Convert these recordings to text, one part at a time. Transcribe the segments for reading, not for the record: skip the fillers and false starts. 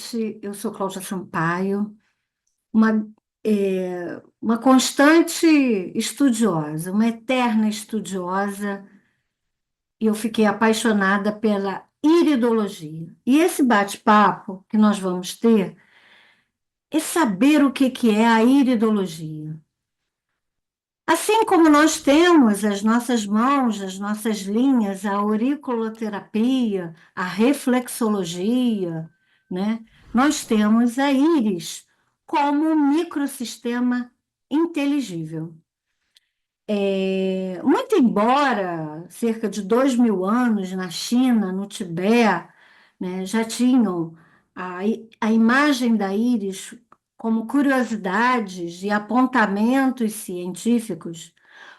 noite. Eu sou Cláudia Sampaio, uma, uma constante estudiosa, uma eterna estudiosa, e eu fiquei apaixonada pela iridologia. E esse bate-papo que nós vamos ter é saber o que é a iridologia. Assim como nós temos as nossas mãos, as nossas linhas, a auriculoterapia, a reflexologia, né? Nós temos a íris como um microsistema inteligível. Muito embora cerca de 2.000 anos na China, no Tibete, né, já tinham a imagem da íris como curiosidades e apontamentos científicos,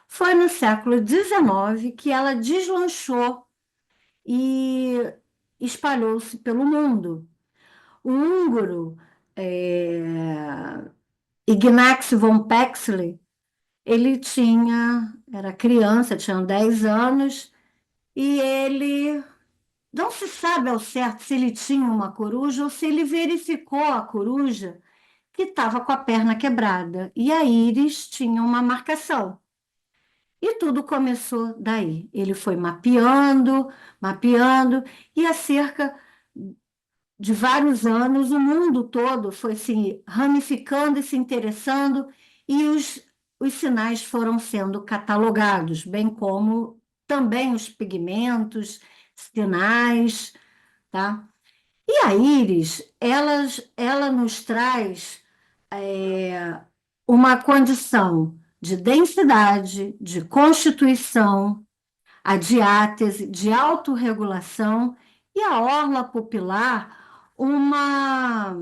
foi no século XIX que ela deslanchou e espalhou-se pelo mundo. O húngaro Ignaz von Pexley, ele era criança, tinha 10 anos, e ele não se sabe ao certo se ele tinha uma coruja ou se ele verificou a coruja que estava com a perna quebrada e a íris tinha uma marcação. E tudo começou daí. Ele foi mapeando, mapeando, e há cerca de vários anos o mundo todo foi se ramificando e se interessando, e os sinais foram sendo catalogados, bem como também os pigmentos, sinais, tá? E a íris, ela nos traz uma condição de densidade, de constituição, a diátese, de autorregulação e a orla pupilar, uma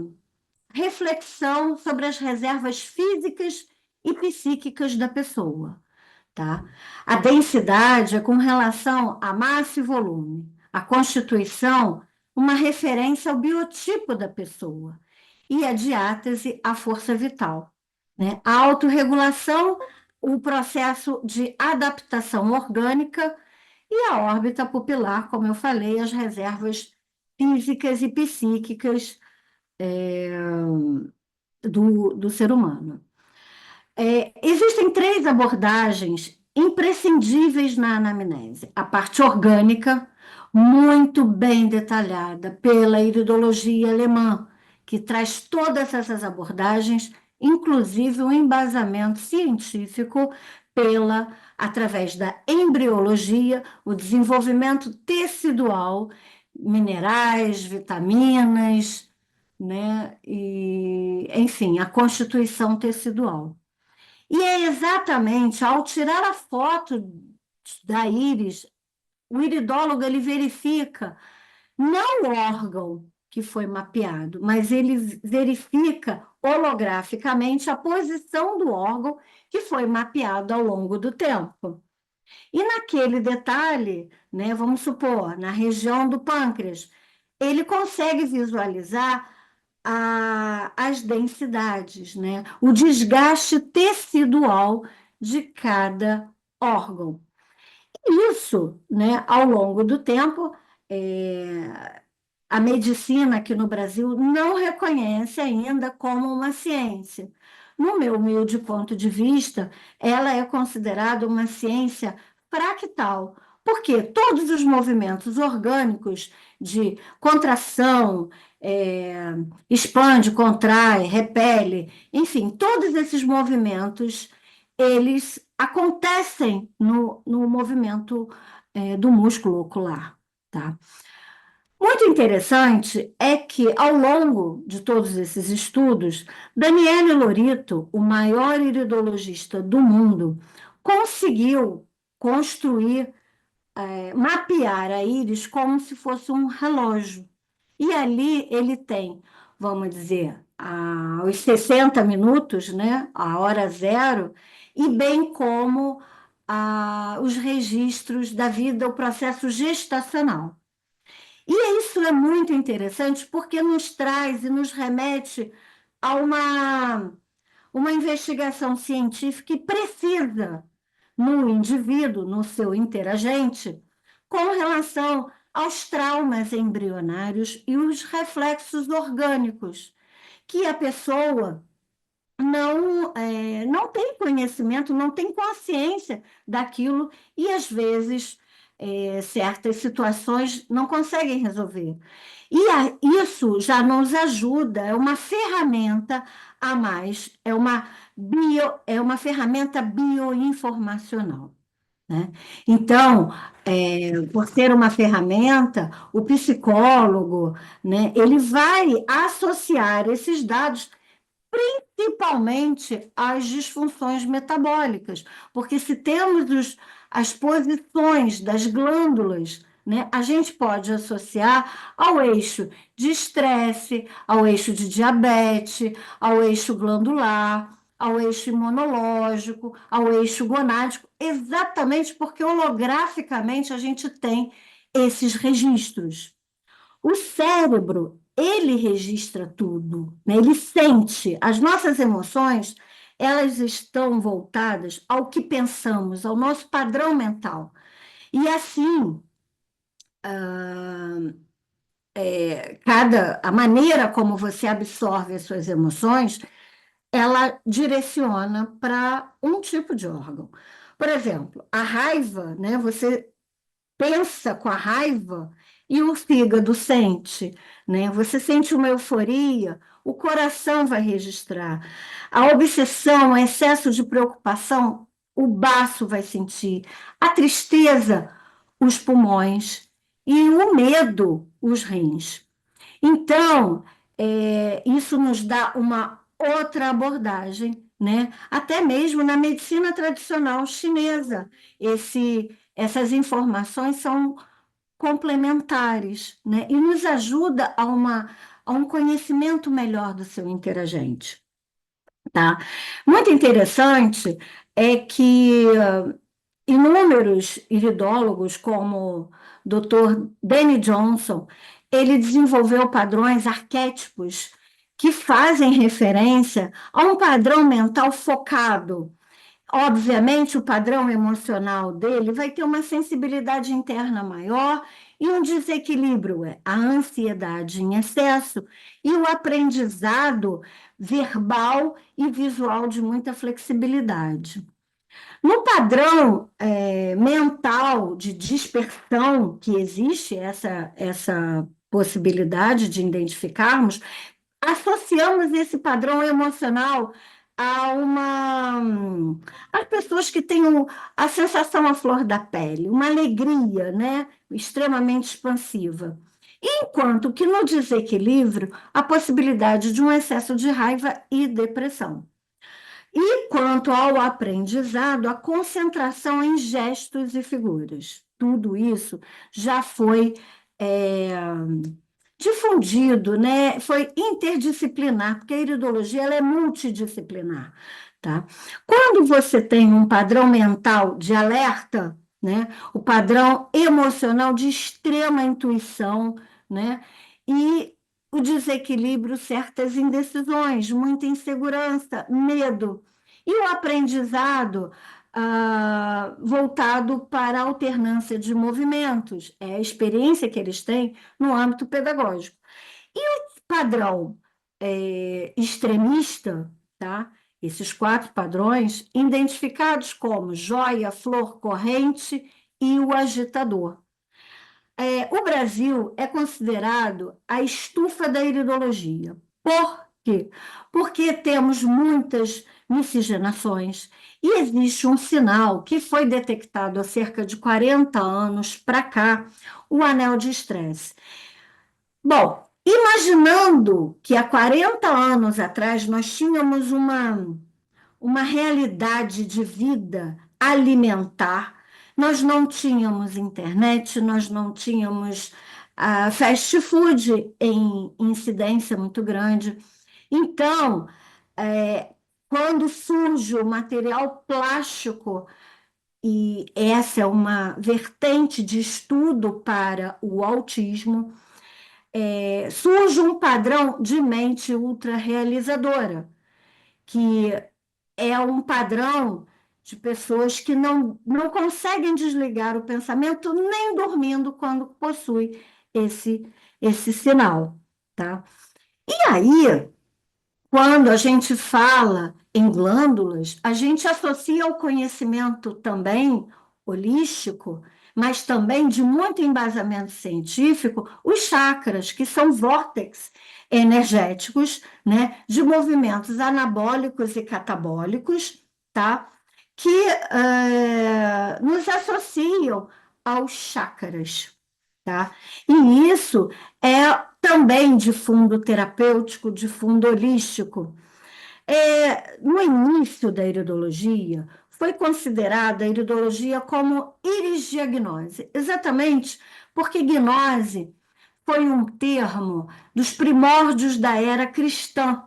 reflexão sobre as reservas físicas e psíquicas da pessoa, tá? A densidade é com relação a massa e volume. A constituição, uma referência ao biotipo da pessoa. E a diátese, a força vital, né? A autorregulação, o processo de adaptação orgânica, e a órbita pupilar, como eu falei, as reservas físicas e psíquicas do ser humano. Existem três abordagens imprescindíveis na anamnese. A parte orgânica, muito bem detalhada pela iridologia alemã, que traz todas essas abordagens, inclusive um embasamento científico através da embriologia, o desenvolvimento tecidual, minerais, vitaminas, né? E, enfim, a constituição tecidual. E é exatamente ao tirar a foto da íris, o iridólogo ele verifica não o órgão que foi mapeado, mas ele verifica holograficamente a posição do órgão que foi mapeado ao longo do tempo. E naquele detalhe, né, vamos supor, na região do pâncreas, ele consegue visualizar as densidades, né? O desgaste tecidual de cada órgão. Isso, né, ao longo do tempo, a medicina aqui no Brasil não reconhece ainda como uma ciência. No meu humilde ponto de vista, ela é considerada uma ciência fractal, porque todos os movimentos orgânicos de contração, expande, contrai, repele, enfim, todos esses movimentos, eles acontecem no movimento, do músculo ocular, tá? Muito interessante é que, ao longo de todos esses estudos, Daniele Lorito, o maior iridologista do mundo, conseguiu construir, mapear a íris como se fosse um relógio. E ali ele tem, vamos dizer, os 60 minutos, né, a hora zero, e bem como os registros da vida, o processo gestacional. E isso é muito interessante porque nos traz e nos remete a uma investigação científica e precisa no indivíduo, no seu interagente, com relação aos traumas embrionários e os reflexos orgânicos, que a pessoa não tem conhecimento, não tem consciência daquilo e, às vezes, certas situações não conseguem resolver. E isso já nos ajuda, é uma ferramenta a mais, é uma ferramenta bioinformacional, né? Então, por ser uma ferramenta, o psicólogo, né, ele vai associar esses dados principalmente as disfunções metabólicas, porque se temos as posições das glândulas, né, a gente pode associar ao eixo de estresse, ao eixo de diabetes, ao eixo glandular, ao eixo imunológico, ao eixo gonádico, exatamente porque holograficamente a gente tem esses registros. O cérebro, ele registra tudo, né? Ele sente. As nossas emoções, elas estão voltadas ao que pensamos, ao nosso padrão mental. E assim, a maneira como você absorve as suas emoções, ela direciona para um tipo de órgão. Por exemplo, a raiva, né? Você pensa com a raiva e o fígado sente, né? Você sente uma euforia, o coração vai registrar. A obsessão, o excesso de preocupação, o baço vai sentir. A tristeza, os pulmões. E o medo, os rins. Então, isso nos dá uma outra abordagem, né? Até mesmo na medicina tradicional chinesa, essas informações são complementares, né? E nos ajuda a um conhecimento melhor do seu interagente, tá? Muito interessante é que inúmeros iridólogos, como o Dr. Danny Johnson, ele desenvolveu padrões arquétipos que fazem referência a um padrão mental focado. Obviamente, o padrão emocional dele vai ter uma sensibilidade interna maior e um desequilíbrio, a ansiedade em excesso e o aprendizado verbal e visual de muita flexibilidade. No padrão mental de dispersão que existe, essa possibilidade de identificarmos, associamos esse padrão emocional a as pessoas que têm a sensação à flor da pele, uma alegria, né, extremamente expansiva. Enquanto que no desequilíbrio, a possibilidade de um excesso de raiva e depressão. E quanto ao aprendizado, a concentração em gestos e figuras. Tudo isso já foi é, difundido, né? Foi interdisciplinar, porque a iridologia ela é multidisciplinar, tá? Quando você tem um padrão mental de alerta, né? O padrão emocional de extrema intuição, né? E o desequilíbrio, certas indecisões, muita insegurança, medo. E o aprendizado voltado para a alternância de movimentos, é a experiência que eles têm no âmbito pedagógico. E o padrão extremista, tá? Esses quatro padrões, identificados como joia, flor, corrente e o agitador. O Brasil é considerado a estufa da iridologia. Por quê? Porque temos muitas miscigenações e existe um sinal que foi detectado há cerca de 40 anos para cá, o anel de estresse. Bom, imaginando que há 40 anos atrás nós tínhamos uma realidade de vida alimentar. Nós não tínhamos internet, nós não tínhamos fast food em incidência muito grande. Então, quando surge o material plástico, e essa é uma vertente de estudo para o autismo, surge um padrão de mente ultra realizadora, que é um padrão de pessoas que não conseguem desligar o pensamento nem dormindo quando possui esse sinal, tá? E aí, quando a gente fala em glândulas, a gente associa ao conhecimento também holístico, mas também de muito embasamento científico, os chakras, que são vórtices energéticos, né, de movimentos anabólicos e catabólicos, tá? Que nos associam aos chakras, tá? E isso é também de fundo terapêutico, de fundo holístico. No início da iridologia, foi considerada a iridologia como irisdiagnose, exatamente porque gnose foi um termo dos primórdios da era cristã,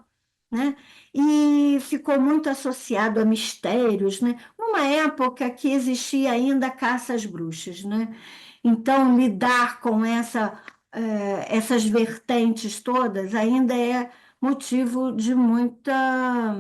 né? E ficou muito associado a mistérios, né? Numa época que existia ainda caça às bruxas, né? Então, lidar com essas vertentes todas ainda é motivo de muita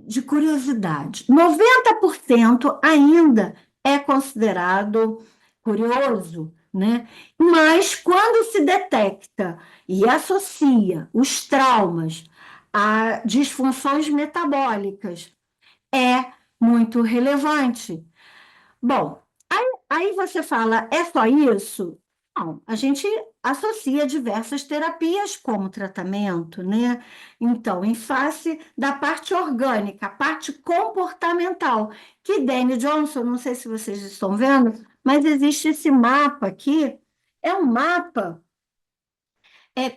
de curiosidade. 90% ainda é considerado curioso, né? Mas quando se detecta e associa os traumas a disfunções metabólicas, é muito relevante. Bom, aí você fala, é só isso? Não, a gente associa diversas terapias como tratamento, né? Então, em face da parte orgânica, a parte comportamental, que Danny Johnson, não sei se vocês estão vendo, mas existe esse mapa aqui, é um mapa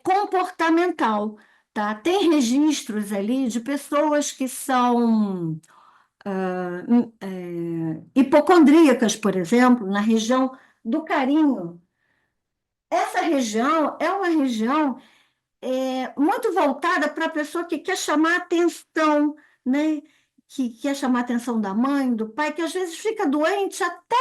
comportamental, tá? Tem registros ali de pessoas que são hipocondríacas, por exemplo, na região do carinho. Essa região é uma região muito voltada para a pessoa que quer chamar atenção, né? Que quer chamar a atenção da mãe, do pai, que às vezes fica doente até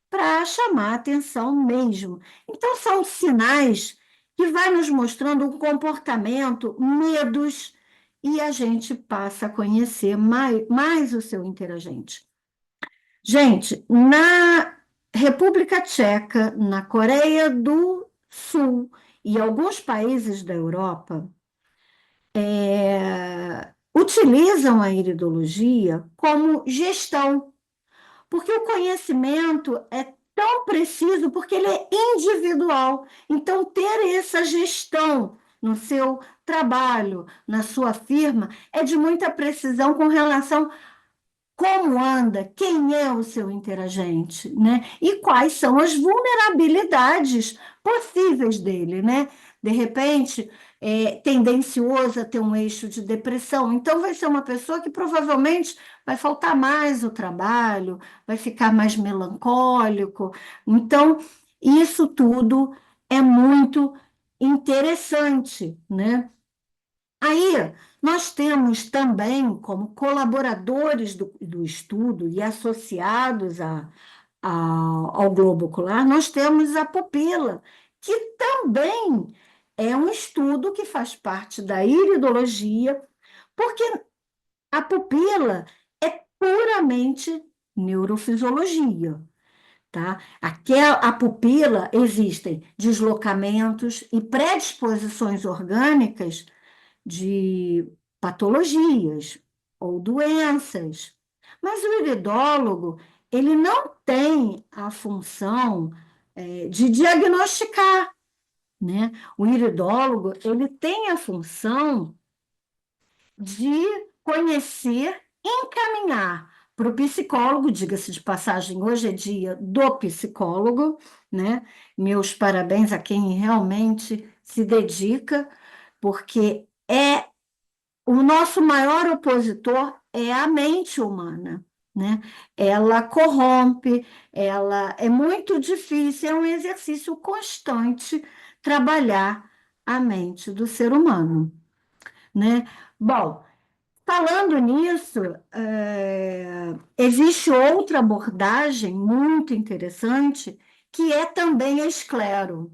para chamar a atenção mesmo. Então, são sinais que vai nos mostrando um comportamento, medos, e a gente passa a conhecer mais o seu interagente. Gente, na República Tcheca, na Coreia do Sul e alguns países da Europa, utilizam a iridologia como gestão, porque o conhecimento é tão preciso, porque ele é individual. Então, ter essa gestão no seu trabalho, na sua firma, é de muita precisão com relação como anda, quem é o seu interagente, né? E quais são as vulnerabilidades possíveis dele, né? De repente, tendencioso a ter um eixo de depressão, então vai ser uma pessoa que provavelmente vai faltar mais o trabalho, vai ficar mais melancólico. Então, isso tudo é muito interessante, né? Aí, nós temos também, como colaboradores do estudo e associados ao globo ocular, nós temos a pupila, que também é um estudo que faz parte da iridologia, porque a pupila é puramente neurofisiologia, tá? A pupila existem deslocamentos e predisposições orgânicas de patologias ou doenças. Mas o iridólogo, ele não tem a função de diagnosticar, né? O iridólogo, ele tem a função de conhecer, encaminhar para o psicólogo, diga-se de passagem, hoje é dia do psicólogo, né? Meus parabéns a quem realmente se dedica, porque o nosso maior opositor é a mente humana, né? Ela corrompe, ela é muito difícil, é um exercício constante trabalhar a mente do ser humano, né? Bom, falando nisso, existe outra abordagem muito interessante que é também a esclero.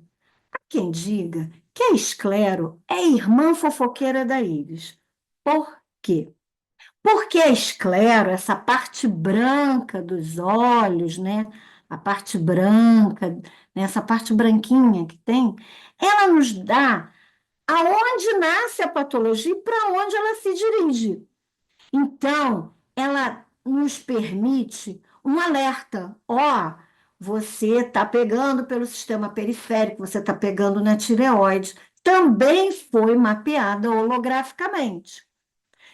Há quem diga que a esclero é a irmã fofoqueira da íris. Por quê? Porque a esclero, essa parte branca dos olhos, né? A parte branca, né? Essa parte branquinha que tem, ela nos dá aonde nasce a patologia e para onde ela se dirige. Então, ela nos permite um alerta. Ó, você está pegando pelo sistema periférico, você está pegando na tireoide. Também foi mapeada holograficamente.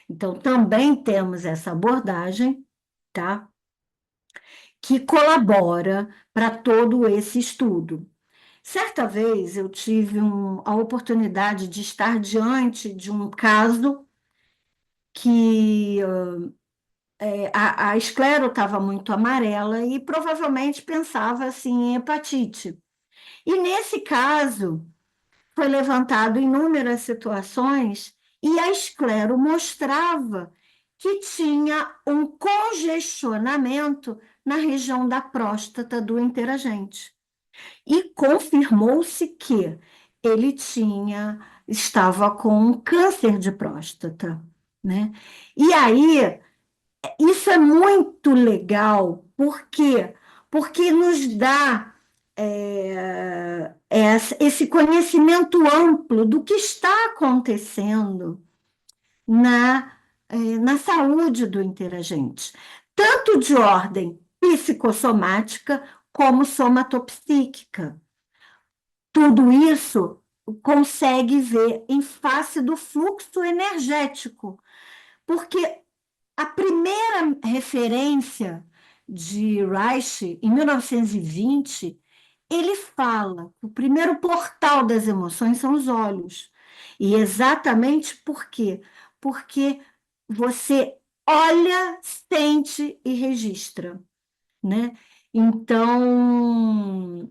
Então, também temos essa abordagem, tá? Que colabora para todo esse estudo. Certa vez eu tive a oportunidade de estar diante de um caso que a esclero estava muito amarela e provavelmente pensava assim em hepatite. E nesse caso, foi levantado inúmeras situações e a esclero mostrava que tinha um congestionamento na região da próstata do interagente. E confirmou-se que ele estava com um câncer de próstata, né? E aí, isso é muito legal, por quê? Porque nos dá esse conhecimento amplo do que está acontecendo na saúde do interagente, tanto de ordem psicossomática como somatopsíquica. Tudo isso consegue ver em face do fluxo energético, porque a primeira referência de Reich, em 1920, ele fala que o primeiro portal das emoções são os olhos. E exatamente por quê? Porque você olha, sente e registra, né? Então,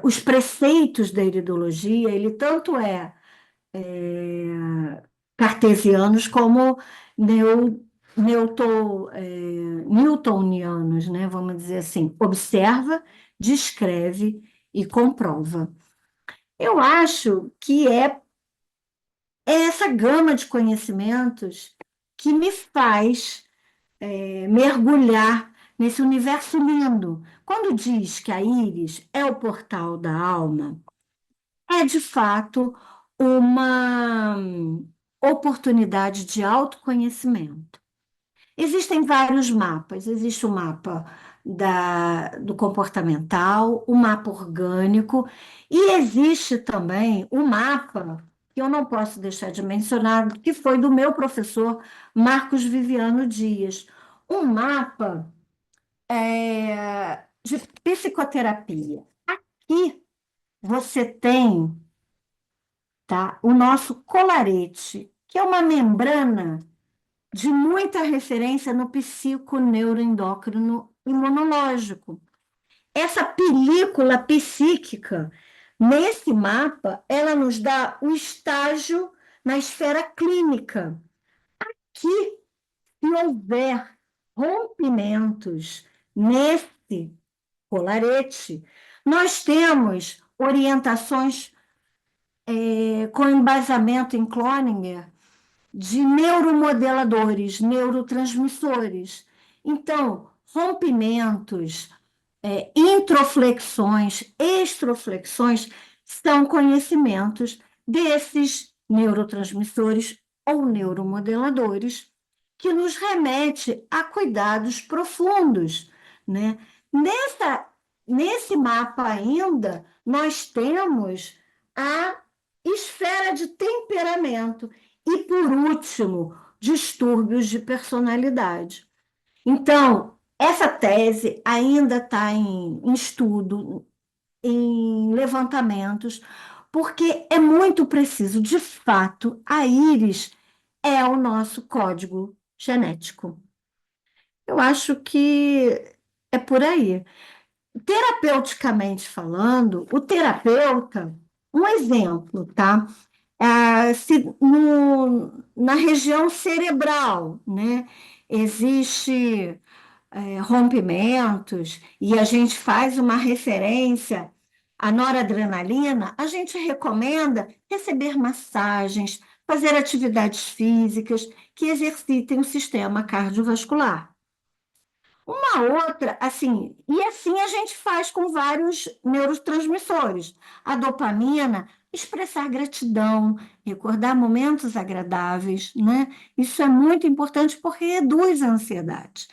os preceitos da iridologia, ele tanto cartesianos como newtonianos, né? Vamos dizer assim, observa, descreve e comprova. Eu acho que é essa gama de conhecimentos que me faz mergulhar nesse universo lindo. Quando diz que a íris é o portal da alma, é de fato uma oportunidade de autoconhecimento. Existem vários mapas. Existe o mapa do comportamental, o mapa orgânico, e existe também o mapa, que eu não posso deixar de mencionar, que foi do meu professor Marcos Viviano Dias, um mapa de psicoterapia. Aqui você tem, tá, o nosso colarete, que é uma membrana de muita referência no psiconeuroendócrino imunológico. Essa película psíquica, nesse mapa, ela nos dá o estágio na esfera clínica, que se houver rompimentos nesse colarete, nós temos orientações com embasamento em Cloninger de neuromodeladores, neurotransmissores. Então, rompimentos, introflexões, extroflexões são conhecimentos desses neurotransmissores ou neuromodeladores que nos remete a cuidados profundos, né? Nesse mapa ainda, nós temos a esfera de temperamento e, por último, distúrbios de personalidade. Então, essa tese ainda está em estudo, em levantamentos, porque é muito preciso. De fato, a íris é o nosso código genético. Eu acho que é por aí. Terapeuticamente falando, o terapeuta, um exemplo, tá? Na região cerebral, né? Existe rompimentos e a gente faz uma referência à noradrenalina, a gente recomenda receber massagens, fazer atividades físicas que exercitem o sistema cardiovascular. Uma outra, assim, e assim a gente faz com vários neurotransmissores. A dopamina, expressar gratidão, recordar momentos agradáveis, né? Isso é muito importante porque reduz a ansiedade.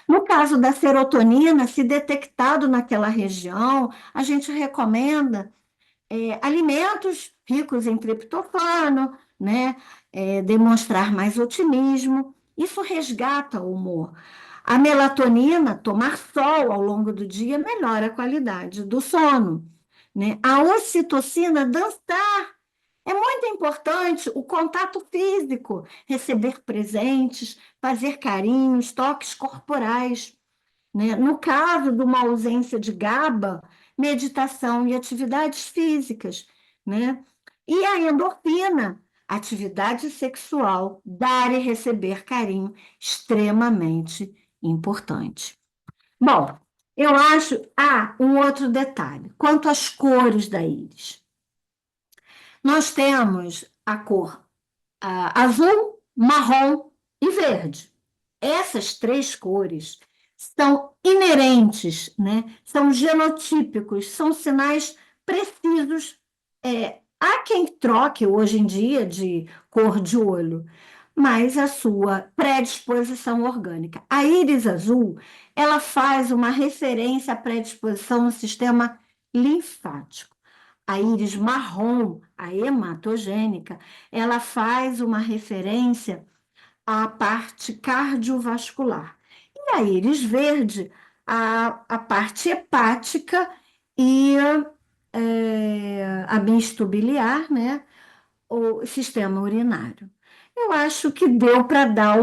No caso da serotonina, se detectado naquela região, a gente recomenda alimentos ricos em triptofano, né? Demonstrar mais otimismo. Isso resgata o humor. A melatonina, tomar sol ao longo do dia, melhora a qualidade do sono, né? A ocitocina, dançar. É muito importante o contato físico, receber presentes, fazer carinhos, toques corporais, né? No caso de uma ausência de GABA, meditação e atividades físicas, né? E a endorfina, atividade sexual, dar e receber carinho, extremamente importante. Bom, eu acho. Ah, um outro detalhe. Quanto às cores da íris. Nós temos a cor azul, marrom e verde. Essas três cores são inerentes, né? São genotípicos, são sinais precisos. Há quem troque hoje em dia de cor de olho, mas a sua predisposição orgânica. A íris azul, ela faz uma referência à predisposição no sistema linfático. A íris marrom, a hematogênica, ela faz uma referência à parte cardiovascular. E a íris verde, a parte hepática e a misto biliar, né? O sistema urinário. Eu acho que deu para dar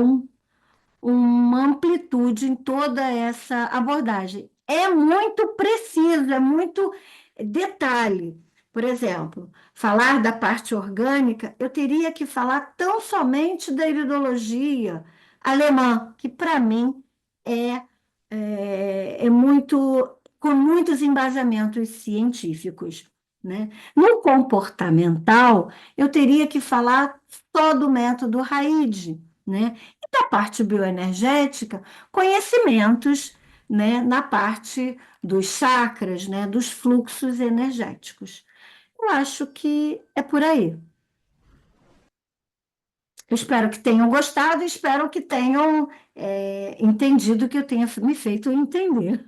uma amplitude em toda essa abordagem. É muito preciso, é muito detalhe. Por exemplo, falar da parte orgânica, eu teria que falar tão somente da iridologia alemã, que para mim é, é muito, com muitos embasamentos científicos, né? No comportamental, eu teria que falar só do método RAID, né? Da parte bioenergética, conhecimentos, né, na parte dos chakras, né, dos fluxos energéticos. Eu acho que é por aí. Eu espero que tenham gostado, espero que tenham entendido o que eu tenha me feito entender.